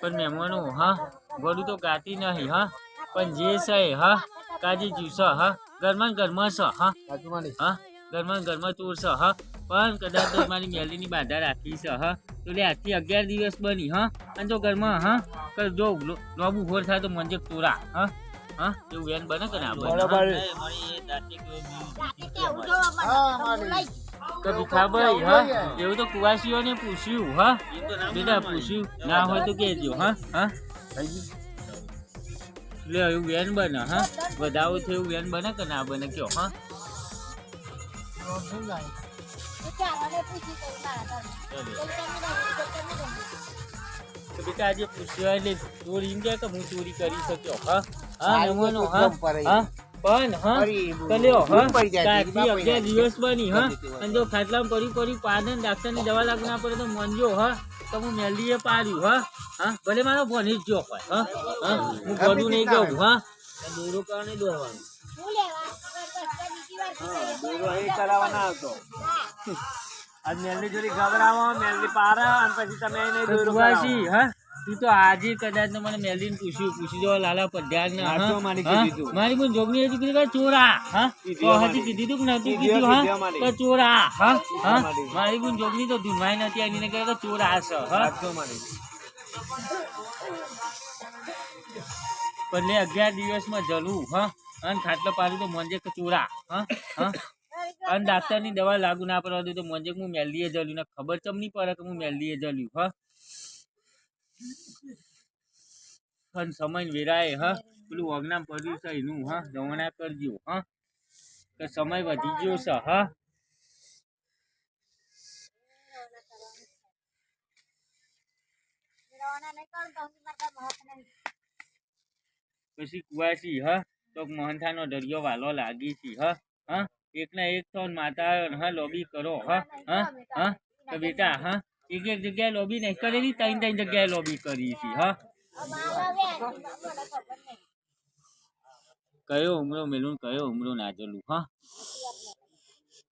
પણ મહેમાનો હા વડું તો ગાતી નહીં હા પણ જે છે હા કાજી જ્યુસ હા ઘરમાં ઘરમાં છે હા હા ઘરમાં ઘરમાં ચોર છે હા પણ કદાચ તો મારી મેલીની બાધા રાખી છે હા તો લે આજથી 11 દિવસ બની હા અને જો ઘરમાં હા જો લોબુ ફોર થાય તો મંજે ચોરા હા હા એવું વેન બને કે ના બને કભી ખબર હા એવું તો કુવાસીઓને પૂછ્યું હા બેટા પૂછ્યું ના હોય તો કહેજો હા હા લે એવું વેન બને હા વધાવો છે એવું વેન બને કે ના બને કયો હા તો બેટા આજે પૂછ્યો એટલે ચોરી કે હું ચોરી કરી શક્યો હા હા મહેમાનો હા હા પણ હા કલ્યો હા કાથી 11 દિવસ બની હા અને જો ખાટલામાં પડી પાદન ડાક્ટરની દવા લાગુ ના પડે તો મનજો હા તો હું મેલડીએ પાડ્યું હા હા ભલે મારો ભણી જ જો હોય હા હા હું ગોડું નહીં ગયું હા દોરો કારણે દોરવાનું દોરો અહીં કરાવવાના હતો આજ મેલડી જોડી ગભરાવો મેલડી પારે અને પછી તમે નહીં દોરો કરાવો હા તું તો આજે કદાચ મને મેલડીને પૂછી જો લાલા પધ્યાગ ના હા મારી પણ જોગની હતી કીધું કે ચોરા હા તો હજી કીધું તું કે નતું કીધું હા કે ચોરા હા હા મારી પણ જોગની તો ધૂનવાઈ નથી આવીને કહે કે ચોરા છે હા પણ 11 દિવસમાં જલું હા અને ખાટલો પાડું તો મંજે કે ચોરા હા હા અને ડાક્ટરની દવા લાગુ ના પડવા દે તો મંજે હું મેલડીએ જલ્યું ને ખબર ચમ નહીં પડે કે હું મેલડીએ જલ્યું હા પણ સમય વેરાય હા પેલું વગનામ પડ્યું છે એનું હા દવણા કરજો હા કે સમય વધી ગયો છે હા પછી કુવાસી હા તો મોહનથાનો દરિયો વાલો લાગી છે હા હા એકના એક તો માતા હા લોબી કરો હા હા હા તો બેટા હા એક જગ્યાએ લોબી નહીં કરેલી 3 જગ્યાએ લોબી કરી છે હા કયો ઉમરો મેલું કયો ઉમરો ના જલું હા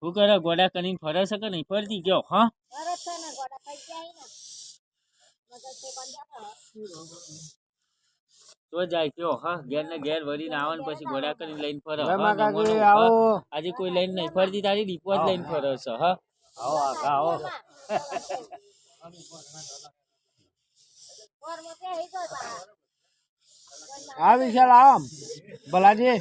શું કરે ગોડા કરીને ફરે છે કે નહીં ફરતી ગયો હા તો જાય કયો હા ઘેર ને ઘેર વળીને આવવાનું પછી ગોડા કરીને લઈને ફરે આજે કોઈ લઈને નહીં ફરતી તારી ડીપો જ લઈને ફરે છે હા વિશાલ આમ ભલાજી